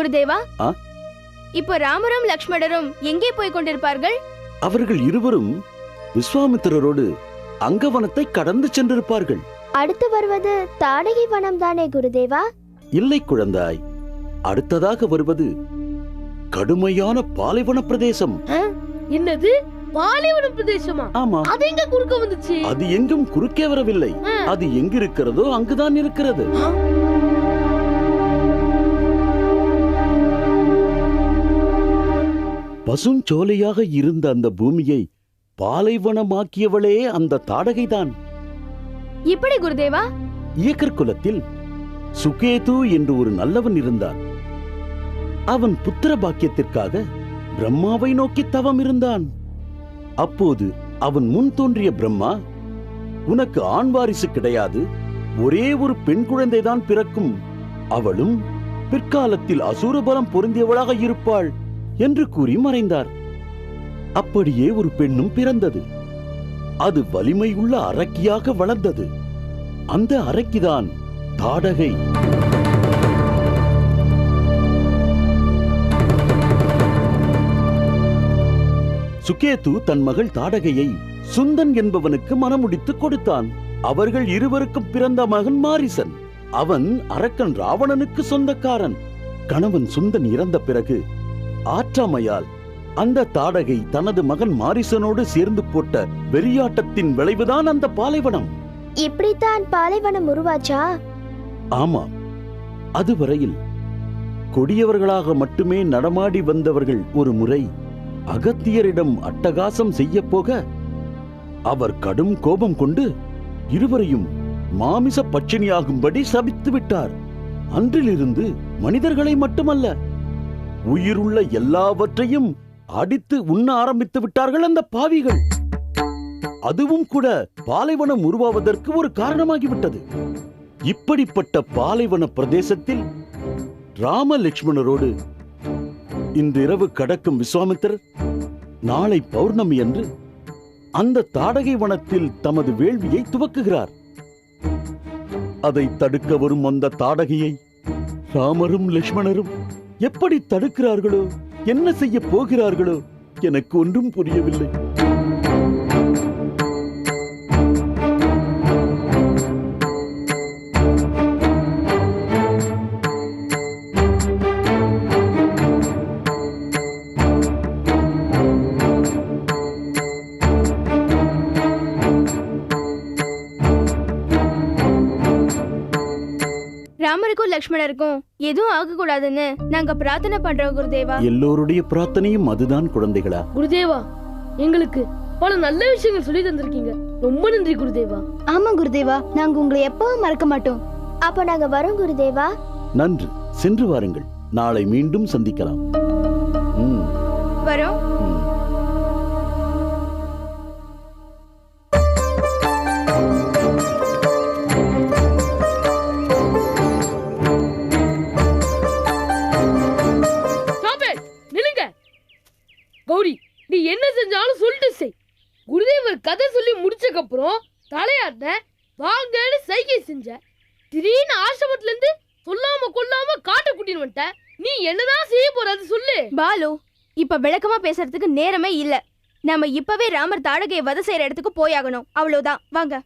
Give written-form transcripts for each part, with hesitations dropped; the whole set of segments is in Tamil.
குருதேவா, இப்போ ராமரும் லக்ஷ்மணரும் எங்கே போய் கொண்டிருப்பார்கள்? அவர்கள் இருவரும் விஸ்வாமித்திரரோடு அங்கவனத்தை கடந்து சென்றிருப்பார்கள். அடுத்து வருவது தாடகை வனம் தானே குருதேவா? இல்லை குழந்தாய், அடுத்ததாக வருவது கடுமையான பாலைவன பிரதேசம். என்னது பாலைவன பிரதேசமா? ஆமா. அது எங்க குறுக்க வந்துச்சு? அது எங்கும் குறுக்கே வரவில்லை. அது எங்கு இருக்கிறதோ அங்குதான் இருக்கிறது. பசுஞ்சோலையாக இருந்த அந்த பூமியை பாலைவனமாக்கியவளே அந்த தாடகைதான். இப்படி குருதேவா? இயக்கர் குலத்தில் சுகேது என்று ஒரு நல்லவன் இருந்தான். அவன் புத்திர பாக்கியத்திற்காக பிரம்மாவை நோக்கி தவம் இருந்தான். அப்போது அவன் முன் தோன்றிய பிரம்மா, உனக்கு ஆண் வாரிசு கிடையாது, ஒரே ஒரு பெண் குழந்தைதான் பிறக்கும், அவளும் பிற்காலத்தில் அசுரபலம் பொருந்தியவளாக இருப்பாள் என்று கூறி மறைந்தார். அப்படியே ஒரு பெண்ணும் பிறந்தது. அது வலிமை உள்ள அரக்கியாக வளர்ந்தது. அந்த அரக்கிதான் தாடகை. சுகேது தன் மகள் தாடகையை சுந்தன் என்பவனுக்கு மணமுடித்து கொடுத்தான். அவர்கள் இருவருக்கும் பிறந்த மகன் மாரிசன். அவன் அரக்கன் ராவணனுக்கு சொந்தக்காரன். கணவன் சுந்தன் இறந்த பிறகு ஆற்றாமையால் அந்த தாடகை தனது மகன் மாரிசனோடு சேர்ந்து போட்ட வெறியாட்டத்தின் விளைவுதான் அந்த பாலைவனம். இப்படித்தான் பாலைவனம் உருவாச்சா? ஆமாம். அதுவரையில் கொடியவர்களாக மட்டுமே நடமாடி வந்தவர்கள் ஒரு முறை அகத்தியரிடம் அட்டகாசம் செய்ய போக அவர் கடும் கோபம் கொண்டு இருவரையும் மாமிச பட்சினியாகும்படி சபித்து விட்டார். அன்றிலிருந்து மனிதர்களை மட்டுமல்ல, உயிருள்ள எல்லாவற்றையும் அடித்து உண்ண ஆரம்பித்து விட்டார்கள் அந்த பாவிகள். அதுவும் கூட பாலைவனம் உருவாவதற்கு ஒரு காரணமாகிவிட்டது. இப்படிப்பட்ட பாலைவன பிரதேசத்தில் ராம லட்சுமணரோடு இன்று இரவு கடக்கும் விஸ்வாமித்திரர் நாளை பௌர்ணமி அன்று அந்த தாடகை வனத்தில் தமது வேள்வியை துவக்குகிறார். அதை தடுக்க வரும் அந்த தாடகையை ராமரும் லட்சுமணரும் எப்படி தடுக்கிறார்களோ, என்ன செய்ய போகிறார்களோ, எனக்கு ஒன்றும் புரியவில்லை. ராமருக்கும் லக்ஷ்மணருக்கும் எதுவும் ஆக கூடாதுன்னு நாங்க பிரார்த்தனை பண்றோம் குருதேவா. எல்லோருடைய பிரார்த்தனையும் அதுதான் குழந்தைகளா. குருதேவா, எங்களுக்கு பல நல்ல விஷயங்கள் சொல்லி தந்திருக்கீங்க. ரொம்ப நன்றி குருதேவா. ஆமா குருதேவா, நாங்க உங்களை எப்பவும் மறக்க மாட்டோம். அப்ப நாங்க வரோம் குருதேவா. நன்று, சென்று வாருங்கள். நாளை மீண்டும் சந்திக்கலாம். வரோம். கௌரி, நீ என்ன செஞ்சாலும் சொல்லிட்டு செய். குருதேவர் கதை சொல்லி முடிச்சக்கு அப்புறம் தலையாட்ட வாங்கன்னு சைகை செஞ்ச. திடீர்னு ஆசிரமத்துல இருந்து சொல்லாம கொல்லாம காட்ட கூட்டின்னு வந்துட்ட. நீ என்னதான் செய்ய போற அது சொல்லு. பாலு, இப்ப விளக்கமா பேசுறதுக்கு நேரமே இல்ல. நாம இப்பவே ராமர் தாடகையை வதை செய்யற இடத்துக்கு போயாகணும். அவ்வளவுதான், வாங்க.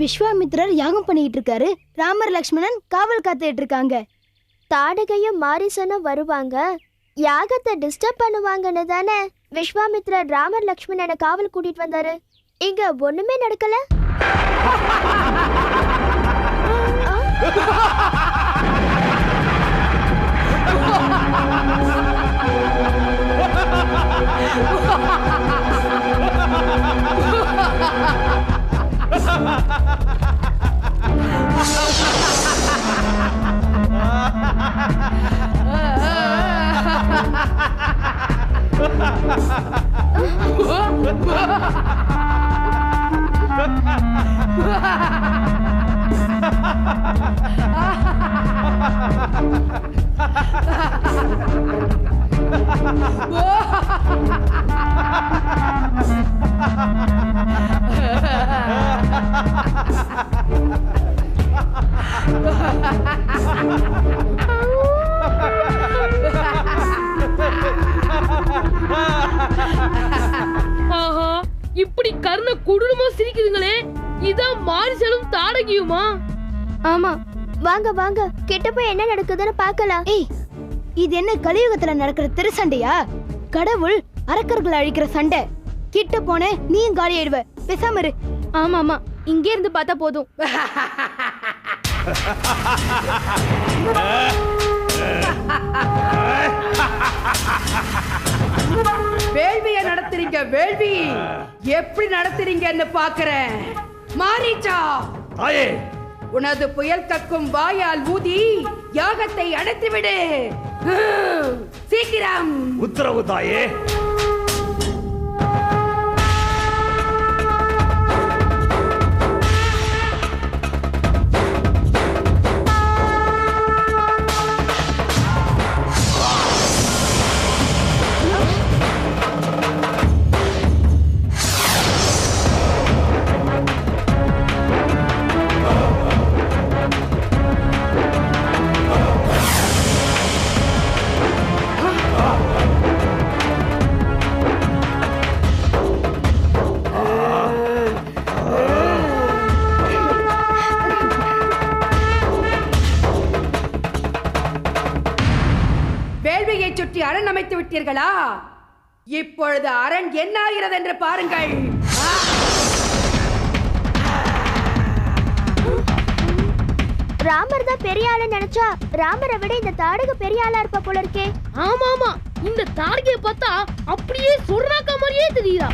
விஸ்வாமித்ரர் யாகம் பண்ணிட்டு இருக்காரு. ராமர் லக்ஷ்மணன் காவல் காத்துட்டு இருக்காங்க. தாடகையும் மாரிசனும் வருவாங்க, யாகத்தை டிஸ்டர்ப் பண்ணுவாங்கன்னு தானே விஸ்வாமித்ரர் ராமர் லக்ஷ்மணனை காவல் கூட்டிட்டு வந்தாரு. இங்க ஒண்ணுமே நடக்கல. இப்படி கர்ண கொடூரமா சிரிக்குதுங்களே, இதான் மாரிசனும் தாடகியுமா? ஆமா, வாங்க வாங்க, கிட்ட போய் என்ன நடக்குதுன்னு பார்க்கலாம். ஏய், இது என்ன கலியுகத்துல நடக்கிற திருசண்டையா? கடவுள் அரக்கர்களை அழிக்கிற சண்டை. கிட்ட போன நீயும் காலி ஆயிடுவ, பேசாம இரு. ஆமா ஆமா, இங்கே இருந்து பார்த்தா போதும். வேள்விய நடத்துறீங்க, வேள்வி எப்படி நடத்துறீங்கன்னு பாக்குறேன். மாரீச்சா, தாயே, உனது புயல் கக்கும் வாயால் ஊதி யாகத்தை அடைத்துவிடு. சீக்கிரம். உத்தரவு தாயே. வேள்வியை சுற்றி அரண் அமைத்து விட்டீர்களா? இப்பொழுது அரண் என்ன ஆகிறது என்று பாருங்கள். ராமர் தான் பெரிய ஆளு நினைச்சா ராமரை விட இந்த தாடகை பெரிய ஆளா இருப்பா போல இருக்கே. ஆமா ஆமா, இந்த தாடகையை பார்த்தா அப்படியே சொர்ணாக்கா மாதிரியே தெரியுதா?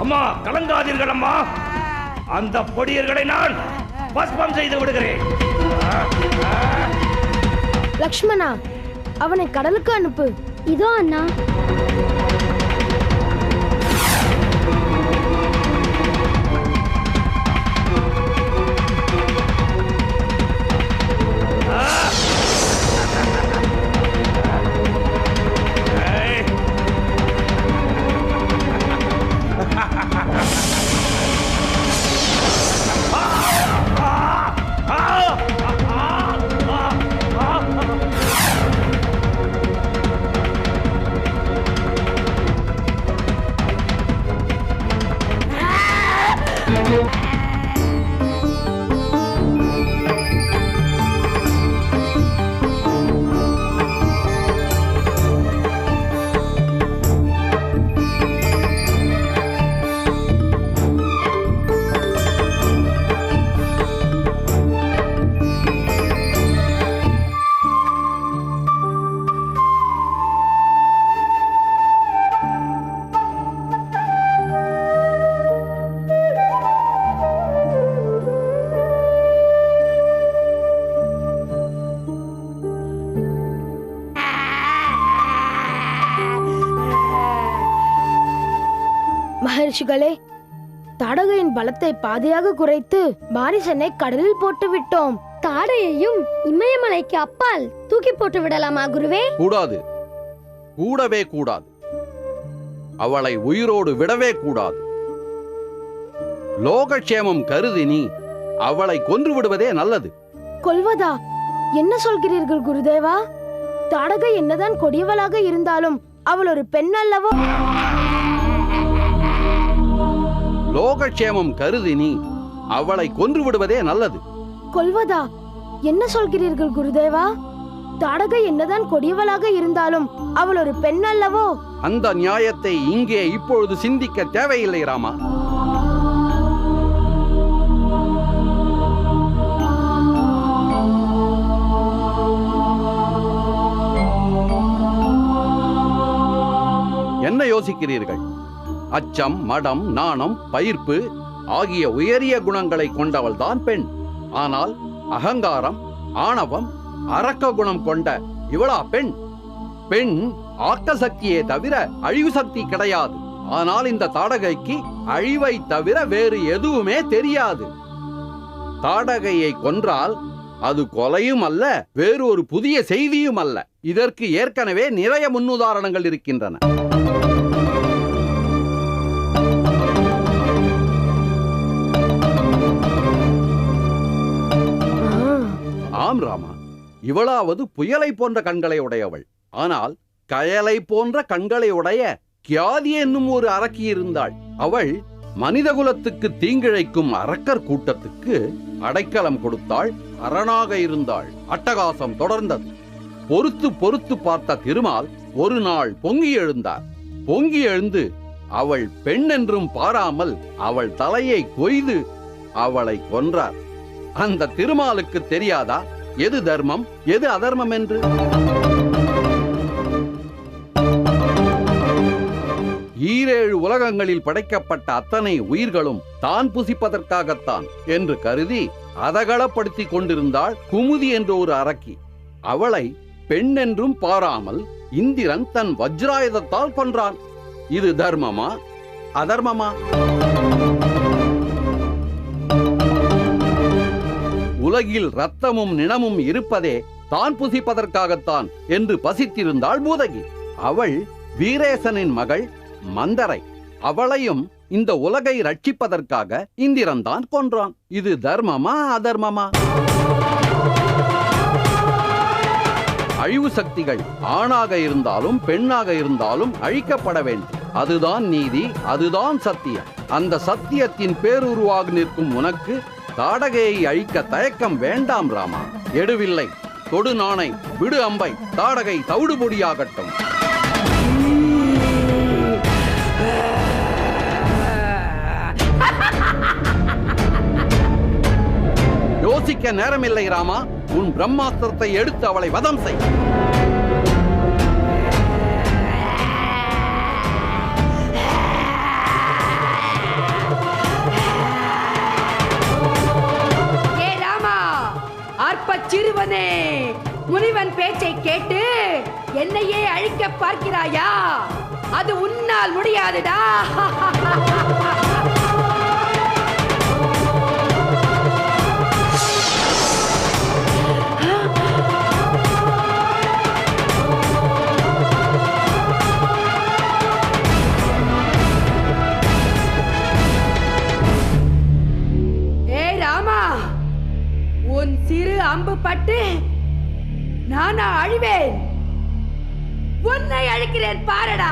அம்மா, கலங்காதீர்கள் அம்மா. அந்த பொடியர்களை நான் பஸ்பம் செய்து விடுகிறேன். லக்ஷ்மணா, அவனை கடலுக்கு அனுப்பு. இதோ அண்ணா. மகர்ஷிகளே, தாடகையின் பலத்தை பாதியாக குறைத்து மாரிசனை கடலில் போட்டு விட்டோம். தாடையையும் இமயமலைக்கு அப்பால் தூக்கி போட்டு விடலாமா குருவே? கூடாது, கூடவே கூடாது. அவளை உயிரோடு விடவே கூடாது. லோகக்ஷேமம் கருதி நீ அவளை கொன்று விடுவதே நல்லது. கொல்வதா? என்ன சொல்கிறீர்கள் குருதேவா? தாடகை என்னதான் கொடியவளாக இருந்தாலும் அவள் ஒரு பெண் அல்லவோ? லோகக்ஷேமம் கருதி நீ அவளை கொன்று விடுவதே நல்லது. கொல்வதா? என்ன சொல்கிறீர்கள் குருதேவா? தாடகை என்னதான் கொடியவளாக இருந்தாலும் அவள் ஒரு பெண் அல்லவோ? அந்த நியாயத்தை இங்கே இப்பொழுது சிந்திக்க தேவையில்லை ராமா. என்ன யோசிக்கிறீர்கள்? அச்சம், மடம், நாணம், பயிர்ப்பு ஆகிய உயரிய குணங்களை கொண்டவள்தான் பெண். ஆனால் அகங்காரம், ஆணவம், அரக்க குணம் கொண்ட இவளா பெண்? பெண் ஆக்க சக்தியே தவிர அழிவு சக்தி கிடையாது. ஆனால் இந்த தாடகைக்கு அழிவை தவிர வேறு எதுவுமே தெரியாது. தாடகையை கொன்றால் அது கொலையும் அல்ல, வேறு ஒரு புதிய செய்தியும் அல்ல. இதற்கு ஏற்கனவே நிறைய முன்னுதாரணங்கள் இருக்கின்றன. ஆம் ராமா, இவளாவது புயலை போன்ற கண்களை உடையவள். ஆனால் கயலை போன்ற கண்களை உடைய கியாதி என்னும் ஒரு அரக்கி இருந்தாள். அவள் மனிதகுலத்துக்கு தீங்கிழைக்கும் அரக்கர் கூட்டத்துக்கு அடைக்கலம் கொடுத்தாள், அரணாக இருந்தாள். அட்டகாசம் தொடர்ந்தது. பொறுத்து பொறுத்து பார்த்த திருமால் ஒரு நாள் பொங்கி எழுந்தார். பொங்கி எழுந்து அவள் பெண் என்றும் பாராமல் அவள் தலையை கொய்து அவளை கொன்றார். அந்த திருமாலுக்கு தெரியாதா எது தர்மம் எது அதர்மம் என்று? ஈரேழு உலகங்களில் படைக்கப்பட்ட அத்தனை உயிர்களும் தான் புசிப்பதற்காகத்தான் என்று கருதி அதகளப்படுத்தி கொண்டிருந்தாள் குமுதி என்ற ஒரு அரக்கி. அவளை பெண் என்றும் பாராமல் இந்திரன் தன் வஜ்ராயுதத்தால் கொன்றான். இது தர்மமா அதர்மமா? உலகில் ரத்தமும் நிணமும் இருப்பதே தான் புசிப்பதற்காகத்தான் என்று பசித்திருந்தாள் பூதகி. அவள் வீரேசனின் மகள் மந்தரை. அவளையும் இந்த உலகை ரட்சிப்பதற்காக இந்திரன் தான் கொன்றான். இது தர்மமா அதர்மமா? அழிவு சக்திகள் ஆணாக இருந்தாலும் பெண்ணாக இருந்தாலும் அழிக்கப்பட வேண்டும். அதுதான் நீதி, அதுதான் சத்தியம். அந்த சத்தியத்தின் பேருருவாக நிற்கும் உனக்கு தாடகையை அழிக்க தயக்கம் வேண்டாம் ராமா. எடுவில்லை, தொடு நாணை, விடு அம்பை, தாடகை தவிடுபொடியாகட்டும். யோசிக்க நேரமில்லை ராமா. உன் பிரம்மாஸ்திரத்தை எடுத்து அவளை வதம் செய். ஏ ராமா, அற்பச் சிறுவனே, முனிவன் பேச்சை கேட்டு என்னையே அழிக்க பார்க்கிறாயா? அது உன்னால் முடியாதுடா. உன் சிறு அம்பு பட்டு நானா அழிவேன்? உன்னை அழிக்கிறேன் பாரடா.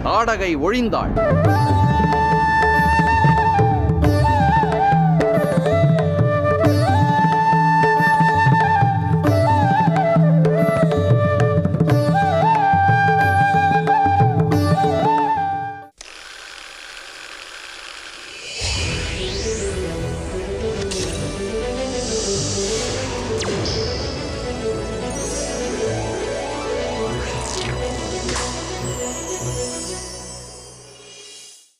தாடகை ஒழிந்தாள்.